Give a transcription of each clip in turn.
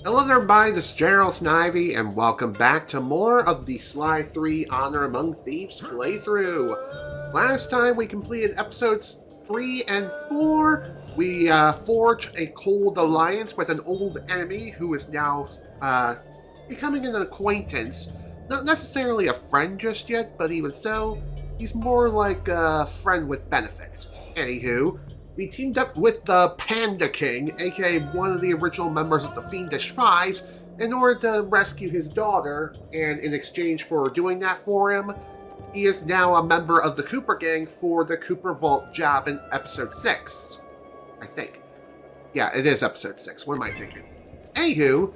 Hello there, everybody. This is General Snivy, and welcome back to more of the Sly 3 Honor Among Thieves playthrough. Last time we completed episodes 3 and 4, we forged a cold alliance with an old enemy who is now becoming an acquaintance. Not necessarily a friend just yet, but even so, he's more like a friend with benefits. Anywho, we teamed up with the Panda King, aka one of the original members of the Fiendish Five, in order to rescue his daughter, and in exchange for doing that for him, he is now a member of the Cooper Gang for the Cooper Vault job in episode 6. I think. Yeah, it is episode 6. What am I thinking? Anywho,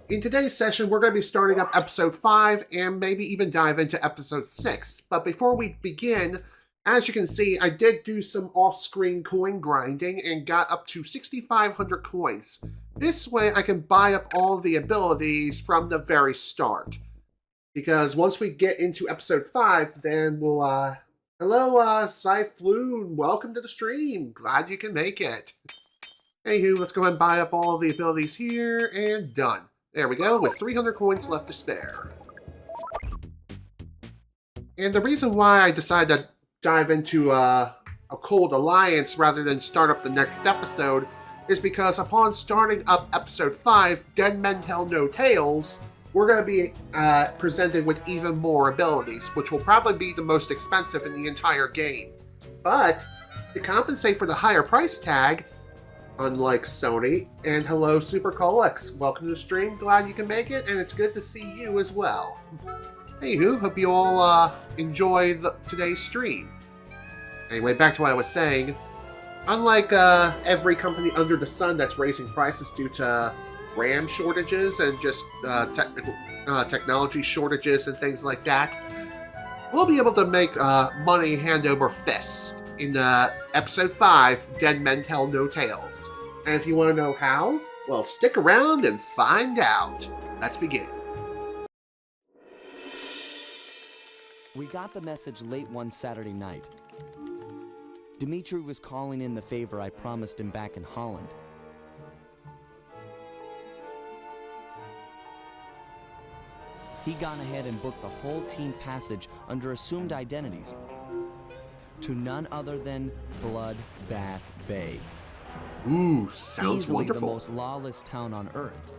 in today's session, we're going to be starting up episode 5 and maybe even dive into episode 6. But before we begin, as you can see, I did do some off-screen coin grinding and got up to 6,500 coins. This way I can buy up all the abilities from the very start. Because once we get into episode 5, then we'll, hello, Cyfloon, welcome to the stream. Glad you can make it. Anywho, let's go ahead and buy up all the abilities here, and done. There we go, with 300 coins left to spare. And the reason why I decided to dive into a cold alliance rather than start up the next episode is because upon starting up episode 5, Dead Men Tell No Tales, we're going to be presented with even more abilities, which will probably be the most expensive in the entire game. But to compensate for the higher price tag, unlike Sony, and hello Super Colex, welcome to the stream, glad you can make it, and it's good to see you as well. Anywho, hope you all enjoy today's stream. Anyway, back to what I was saying. Unlike every company under the sun that's raising prices due to RAM shortages and just technology shortages and things like that, we'll be able to make money hand over fist in episode 5, Dead Men Tell No Tales. And if you want to know how, well, stick around and find out. Let's begin. We got the message late one Saturday night. Dimitri was calling in the favor I promised him back in Holland. He'd gone ahead and booked the whole team passage under assumed identities to none other than Bloodbath Bay. Ooh, sounds Easily wonderful. the most lawless town on Earth.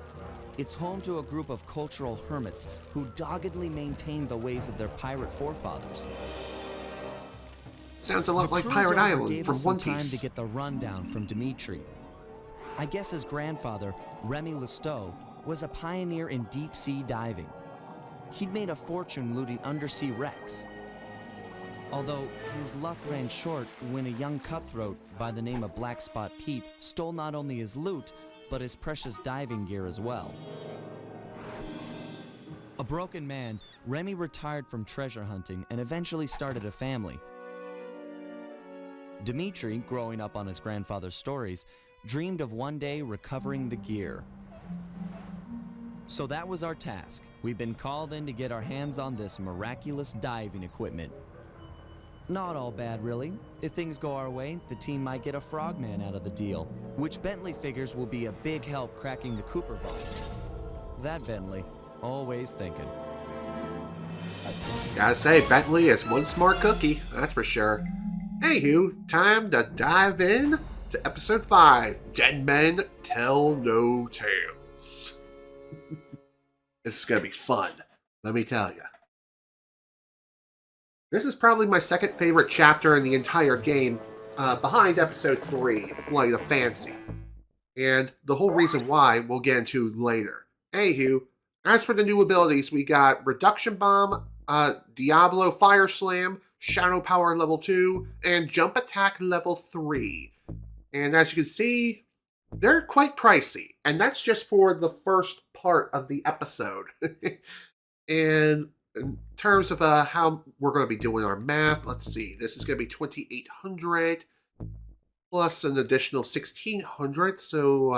It's home to a group of cultural hermits who doggedly maintain the ways of their pirate forefathers. Sounds a lot like Pirate Island gave from us One some time Piece. to get the rundown from Dimitri. I guess his grandfather, Remy Lestow, was a pioneer in deep-sea diving. He'd made a fortune looting undersea wrecks. Although his luck ran short when a young cutthroat by the name of Black Spot Pete stole not only his loot, but his precious diving gear as well. A broken man, Remy retired from treasure hunting and eventually started a family. Dimitri, growing up on his grandfather's stories, dreamed of one day recovering the gear. So that was our task. We've been called in to get our hands on this miraculous diving equipment. Not all bad, really. If things go our way, the team might get a frogman out of the deal, which Bentley figures will be a big help cracking the Cooper Vault. That Bentley, always thinking. Gotta say, Bentley is one smart cookie, that's for sure. Anywho, time to dive in to episode 5, Dead Men Tell No Tales. This is gonna be fun, let me tell you. This is probably my second favorite chapter in the entire game, behind episode 3, Flight of Fancy. And the whole reason why we'll get into later. Anywho, as for the new abilities, we got Reduction Bomb, Diablo Fire Slam, Shadow Power level 2, and Jump Attack level 3. And as you can see, they're quite pricey. And that's just for the first part of the episode. And in terms of how we're going to be doing our math, let's see. This is going to be 2,800 plus an additional 1,600. So,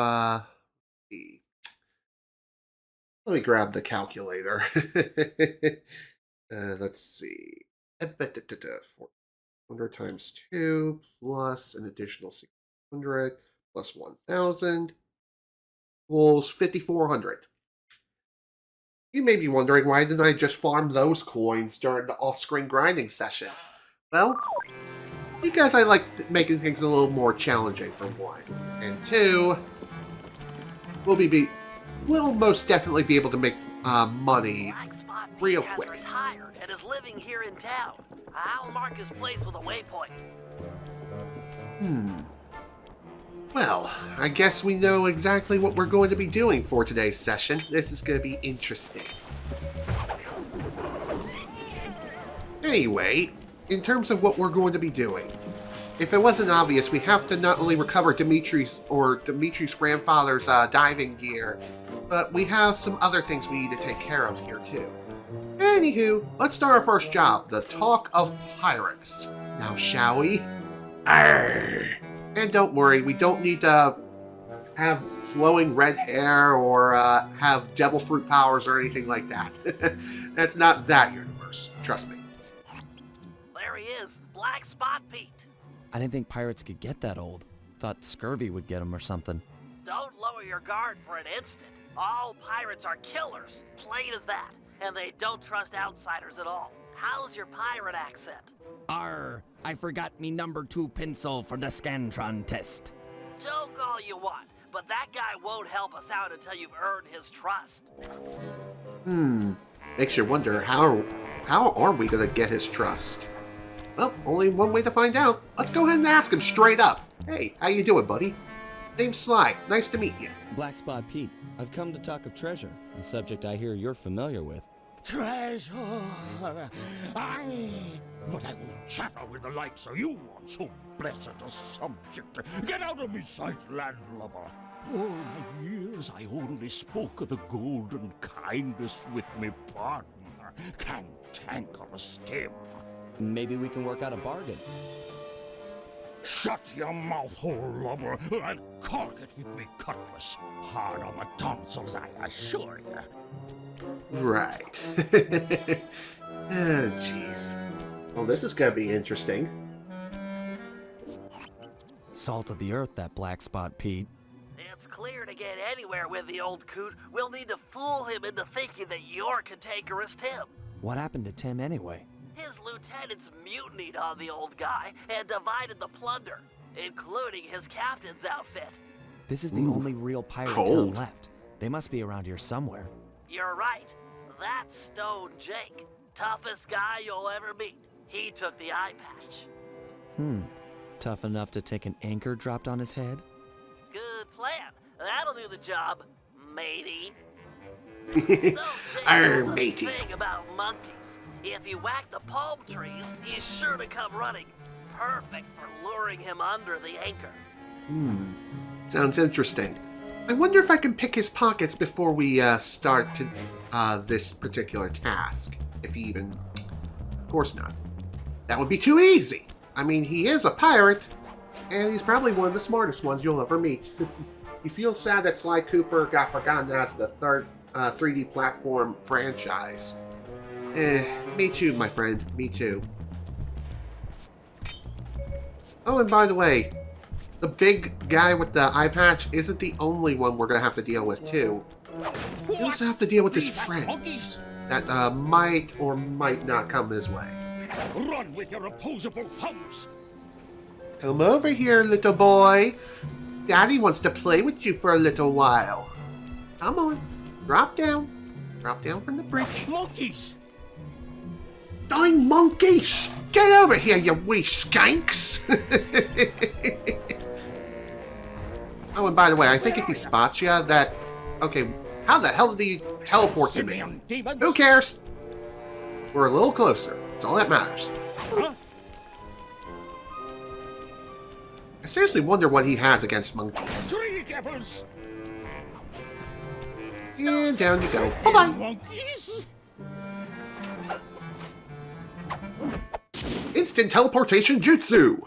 let me grab the calculator. Let's see. 400 times 2 plus an additional 600 plus 1,000 equals 5,400. You may be wondering, why didn't I just farm those coins during the off-screen grinding session? Well, because I like making things a little more challenging, for one. And two, we'll most definitely be able to make money real quick. Retired and is living here in town. I'll mark his place with a waypoint. Well, I guess we know exactly what we're going to be doing for today's session. This is going to be interesting. Anyway, in terms of what we're going to be doing, if it wasn't obvious, we have to not only recover Dimitri's grandfather's diving gear, but we have some other things we need to take care of here too. Anywho, let's start our first job, the Talk of Pirates. Now, shall we? Arrgh. And don't worry, we don't need to have flowing red hair or have devil fruit powers or anything like that. That's not that universe, trust me. There he is, Black Spot Pete. I didn't think pirates could get that old. Thought scurvy would get them or something. Don't lower your guard for an instant. All pirates are killers, plain as that, and they don't trust outsiders at all. How's your pirate accent? Arr, I forgot me number 2 pencil for the Scantron test. Joke all you want, but that guy won't help us out until you've earned his trust. Makes you wonder, how are we going to get his trust? Well, only one way to find out. Let's go ahead and ask him straight up. Hey, how you doing, buddy? Name's Sly. Nice to meet you. Black Spot Pete, I've come to talk of treasure, a subject I hear you're familiar with. Treasure! Aye! But I won't chatter with the likes of you on so blessed a subject. Get out of me sight, landlubber! All my years I only spoke of the golden kindness with me partner. Cantankerous Tim. Maybe we can work out a bargain. Shut your mouth hole, lubber, and cork it with me cutlass. Hard on the tonsils, I assure you. Right. Oh, jeez. Well, this is gonna be interesting. Salt of the earth, that Black Spot Pete. It's clear to get anywhere with the old coot, we'll need to fool him into thinking that you're cantankerous Tim. What happened to Tim anyway? His lieutenants mutinied on the old guy and divided the plunder, including his captain's outfit. This is the only real pirate town cold. left. They must be around here somewhere. You're right. That's Stone Jake. Toughest guy you'll ever meet. He took the eye patch. Tough enough to take an anchor dropped on his head? Good plan. That'll do the job, matey. Arr, There's a matey. thing about monkeys. If you whack the palm trees, he's sure to come running. Perfect for luring him under the anchor. Sounds interesting. I wonder if I can pick his pockets before we start this particular task. If he even... Of course not. That would be too easy. I mean, he is a pirate, and he's probably one of the smartest ones you'll ever meet. You feel sad that Sly Cooper got forgotten as the third 3D platform franchise. Me too, my friend. Me too. Oh, and by the way, the big guy with the eye patch isn't the only one we're going to have to deal with, too. We also have to deal with his friends that might or might not come his way. Run with your opposable thumbs! Come over here, little boy. Daddy wants to play with you for a little while. Come on. Drop down. Drop down from the bridge. Monkeys! Dying monkeys! Get over here, you wee skanks! Oh, and by the way, I think if he spots you, that... Okay, how the hell did he teleport to me? Simeon demons! Who cares? We're a little closer. That's all that matters. Huh? I seriously wonder what he has against monkeys. Three devils! And down you go. Bye-bye! Monkeys? Instant teleportation jutsu!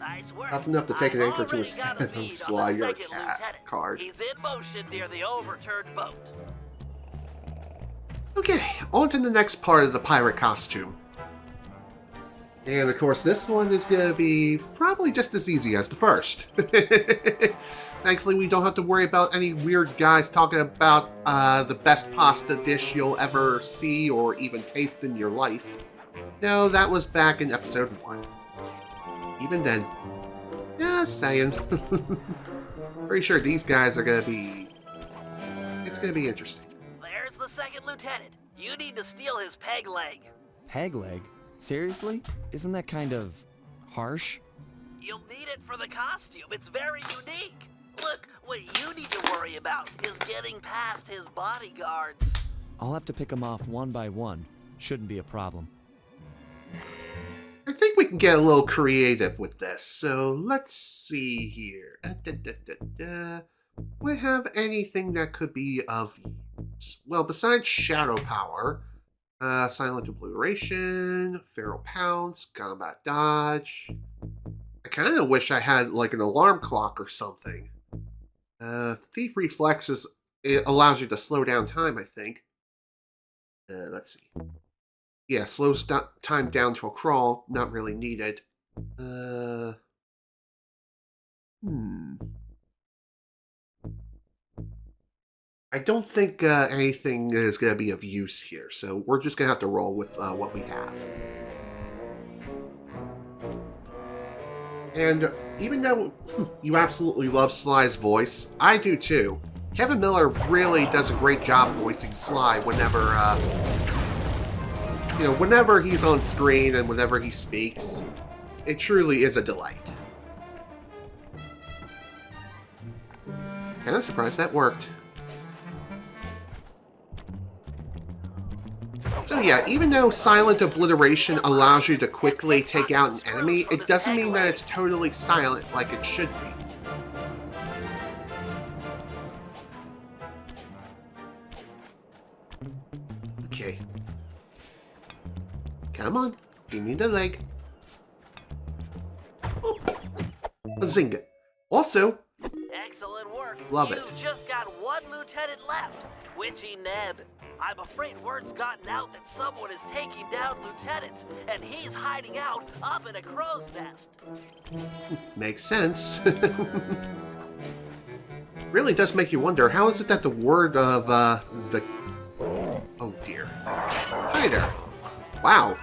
Nice work. That's enough to take an I've anchor to already his got a head and lead on slide the your second cat lieutenant. card. He's in motion near the overturned boat. Okay, on to the next part of the pirate costume. And of course, this one is going to be probably just as easy as the first. Thankfully, we don't have to worry about any weird guys talking about the best pasta dish you'll ever see or even taste in your life. No, that was back in episode 1. Even then, just saying. Pretty sure these guys are gonna be... It's gonna be interesting. There's the second lieutenant. You need to steal his peg leg. Peg leg? Seriously? Isn't that kind of harsh? You'll need it for the costume. It's very unique. Look, what you need to worry about is getting past his bodyguards. I'll have to pick them off one by one. Shouldn't be a problem. I think we can get a little creative with this, so let's see here. We have anything that could be of use? Well, besides Shadow Power, Silent Obliteration, Feral Pounce, Combat Dodge. I kind of wish I had like an alarm clock or something. Thief Reflexes, it allows you to slow down time, I think. Let's see. Yeah, slows time down to a crawl. Not really needed. I don't think anything is going to be of use here, so we're just going to have to roll with what we have. And even though you absolutely love Sly's voice, I do too. Kevin Miller really does a great job voicing Sly whenever, whenever he's on screen and whenever he speaks. It truly is a delight. And I'm surprised that worked. So yeah, even though Silent Obliteration allows you to quickly take out an enemy, it doesn't mean that it's totally silent like it should be. Okay. Come on, give me the leg. Oh. Bazinga. Also, Excellent work. Love it. You've just got one lieutenant left. Twitchy Neb. I'm afraid word's gotten out that someone is taking down lieutenants, and he's hiding out up in a crow's nest. makes sense. Really does make you wonder, how is it that the word of the... Oh dear. Hi there. Wow.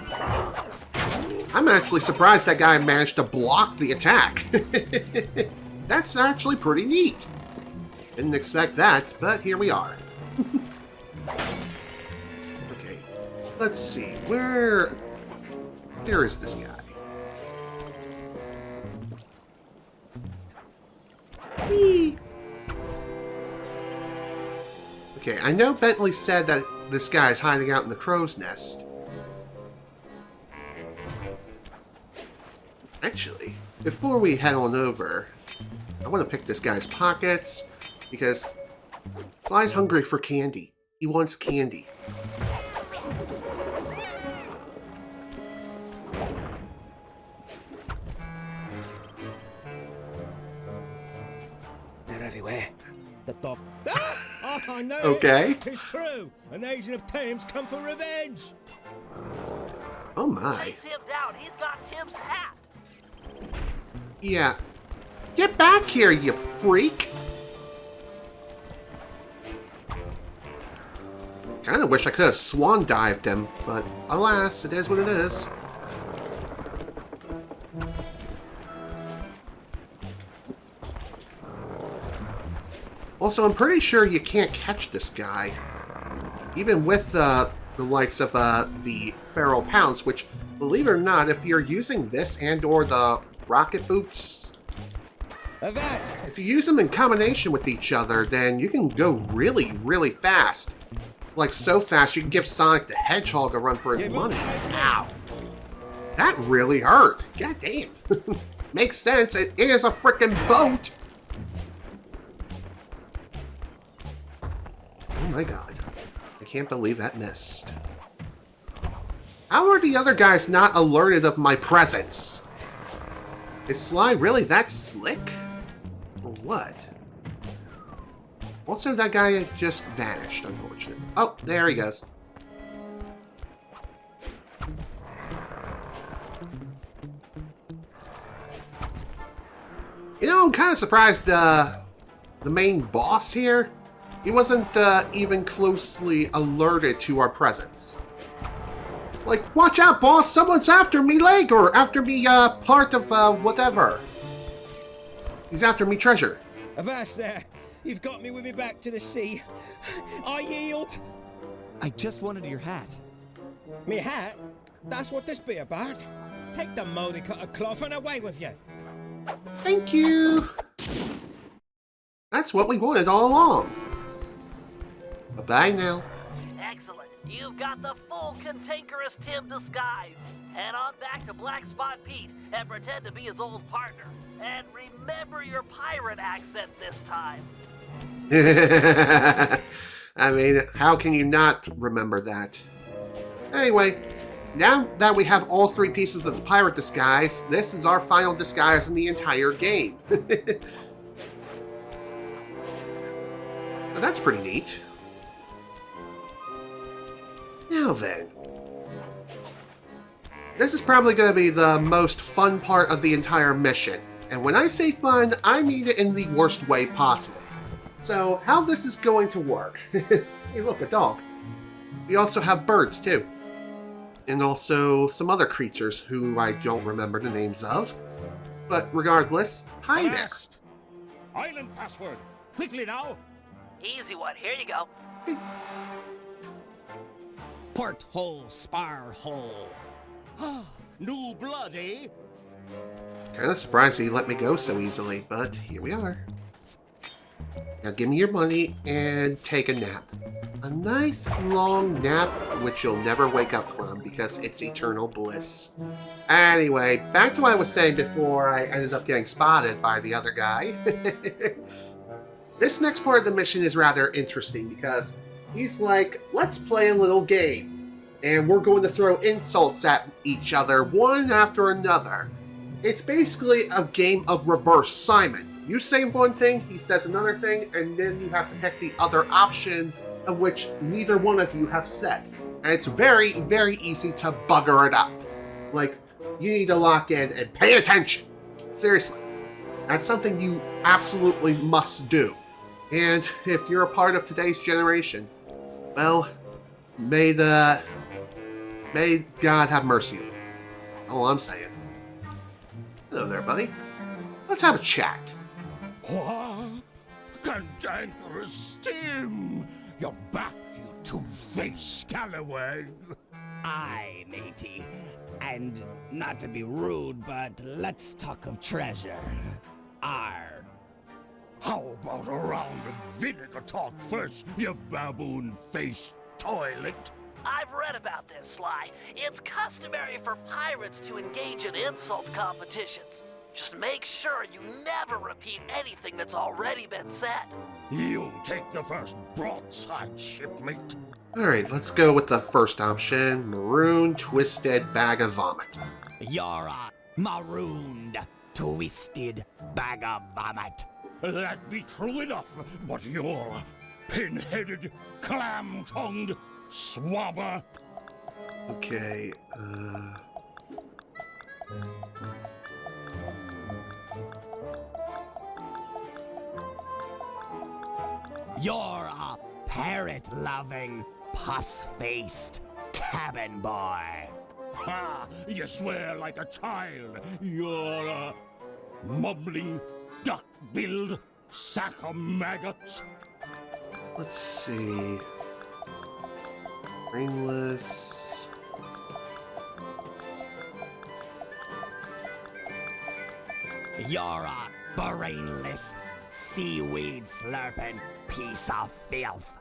I'm actually surprised that guy managed to block the attack. That's actually pretty neat. Didn't expect that, but here we are. Okay, let's see. Where is this guy? Whee! Okay, I know Bentley said that this guy's hiding out in the crow's nest. Actually, before we head on over, I want to pick this guy's pockets, because Sly's hungry for candy. He wants candy. They're everywhere. The dog. Ah! I know. Okay. It's true. An Asian of Thames come for revenge. Oh my. Chase him down. He's got Tim's hat. Yeah. Get back here, you freak! Kinda wish I could have swan dived him, but alas, it is what it is. Also, I'm pretty sure you can't catch this guy. Even with the likes of the Feral Pounce, which, believe it or not, if you're using this and or the rocket boots, Avast! if you use them in combination with each other, then you can go really, really fast. Like, so fast you can give Sonic the Hedgehog a run for his money. Ow. That really hurt. God damn. Makes sense. It is a freaking boat. Oh my god. I can't believe that missed. How are the other guys not alerted of my presence? Is Sly really that slick? Or what? Also, that guy just vanished, unfortunately. Oh, there he goes. You know, I'm kind of surprised the main boss here, he wasn't even closely alerted to our presence. Like, watch out, boss! Someone's after me leg, or after me part of whatever. He's after me treasure. Avast there. You've got me with me back to the sea. I yield. I just wanted your hat. Me hat? That's what this be about. Take the mouldy cut of cloth and away with you. Thank you. That's what we wanted all along. Bye-bye now. Excellent. You've got the full cantankerous Tim disguise. Head on back to Black Spot Pete and pretend to be his old partner. And remember your pirate accent this time. I mean, how can you not remember that? Anyway, now that we have all 3 pieces of the pirate disguise, this is our final disguise in the entire game. Now, that's pretty neat. Now then. This is probably going to be the most fun part of the entire mission. And when I say fun, I mean it in the worst way possible. So, how this is going to work. Hey, look, a dog. We also have birds, too. And also some other creatures who I don't remember the names of. But regardless, hi there. Blast! Island password. Quickly now. Easy one. Here you go. Porthole, spar hole. New blood, eh? Kinda surprised he let me go so easily, but here we are. Now give me your money and take a nap. A nice long nap which you'll never wake up from because it's eternal bliss. Anyway, back to what I was saying before I ended up getting spotted by the other guy. This next part of the mission is rather interesting because he's like, let's play a little game. And we're going to throw insults at each other, one after another. It's basically a game of reverse Simon. You say one thing, he says another thing, and then you have to pick the other option of which neither one of you have said. And it's very, very easy to bugger it up. Like, you need to lock in and pay attention. Seriously. That's something you absolutely must do. And if you're a part of today's generation, well, may God have mercy on you. All I'm saying. Hello there, buddy. Let's have a chat. What? Cantankerous Tim! You're back, you two-faced scallywag! Aye, matey. And not to be rude, but let's talk of treasure. Arr. How about a round of vinegar talk first, you baboon-faced toilet? I've read about this, Sly. It's customary for pirates to engage in insult competitions. Just make sure you never repeat anything that's already been said. You take the first broadside, shipmate. Alright, let's go with the first option. Maroon, twisted, bag of vomit. You're a marooned, twisted bag of vomit. That be true enough, but you're pin-headed, clam-tongued swabber. Okay, You're a parrot-loving, pus-faced cabin boy. Ha! You swear like a child. You're a mumbling, duck-billed sack of maggots. let's see. Brainless. You're a brainless, seaweed-slurping piece of filth.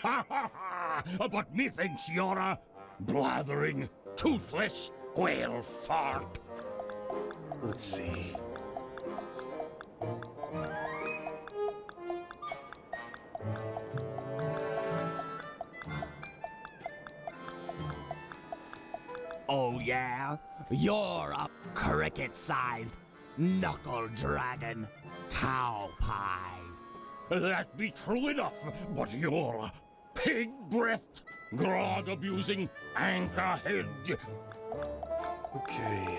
Ha ha ha! But methinks you're a blathering, toothless whale fart. Let's see. Oh yeah? You're a cricket-sized knuckle dragon cow pie. That be true enough, but you're a pig-breathed, grog-abusing anchorhead. Okay.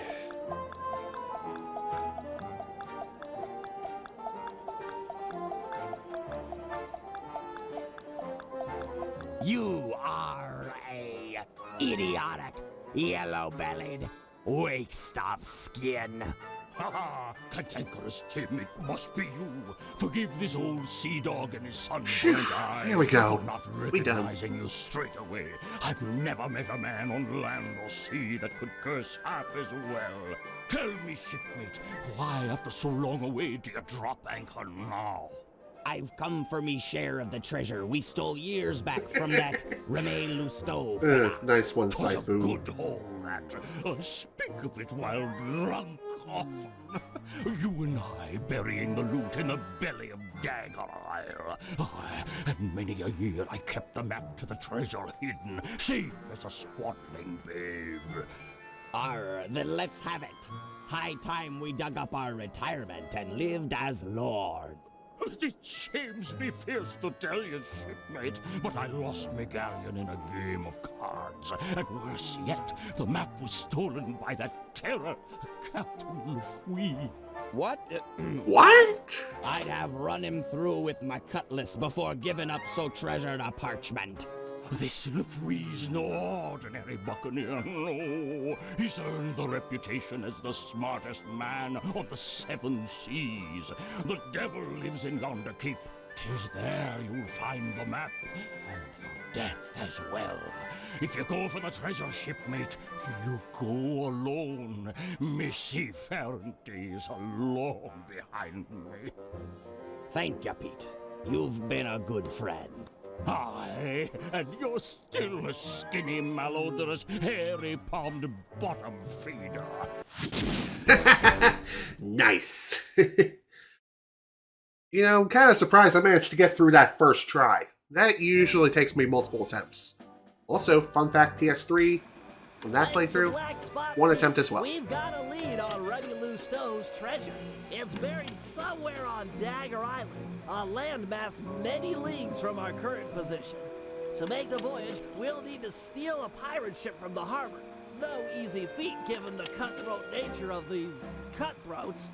You are a idiotic, yellow-bellied waste of skin. Ha ha! Cantankerous Tim, it must be you. Forgive this old sea dog and his sunburnt eyes. Here we go. For not We done. recognizing you straight away. I've never met a man on land or sea that could curse half as well. Tell me, shipmate, why after so long away do you drop anchor now? I've come for me share of the treasure we stole years back from that Remain Lousteau fella. Nice one, 'Twas a Saifu. good haul, that. Speak of it while drunk often. You and I burying the loot in the belly of Dagger Isle. Aye, and many a year I kept the map to the treasure hidden, safe as a swaddling babe. Then let's have it. High time we dug up our retirement and lived as lords. It shames me fierce to tell you, shipmate, but I lost my galleon in a game of cards. And worse yet, the map was stolen by that terror, Captain Lefouille. What? What? I'd have run him through with my cutlass before giving up so treasured a parchment. This Lefouille's no ordinary buccaneer, no. He's earned the reputation as the smartest man on the 7 seas. The devil lives in yonder keep. 'Tis there you'll find the map, and your death as well. If you go for the treasure, shipmate, you go alone. My seafaring days are long behind me. Thank you, Pete. You've been a good friend. Aye, and you're still a skinny, malodorous, hairy-palmed bottom feeder. Nice. You know, I'm kind of surprised I managed to get through that first try. That usually takes me multiple attempts. Also, fun fact, PS3, from that Thanks to playthrough, Black Spot one Pete, attempt as well. We've got a lead on Remy Lousteau's treasure. It's buried somewhere on Dagger Island, a landmass many leagues from our current position. To make the voyage, we'll need to steal a pirate ship from the harbor. No easy feat given the cutthroat nature of these cutthroats.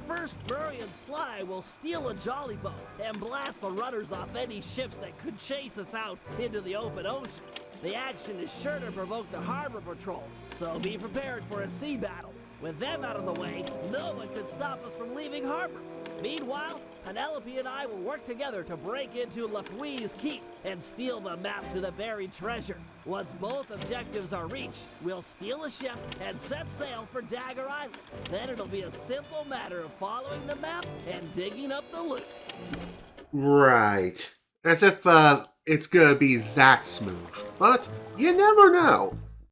First, Murray and Sly will steal a jolly boat and blast the rudders off any ships that could chase us out into the open ocean. The action is sure to provoke the harbor patrol, so be prepared for a sea battle. With them out of the way, no one could stop us from leaving harbor. Meanwhile, Penelope and I will work together to break into Lefouille's keep and steal the map to the buried treasure. Once both objectives are reached, we'll steal a ship and set sail for Dagger Island. Then it'll be a simple matter of following the map and digging up the loot. Right. As if it's gonna be that smooth. But you never know.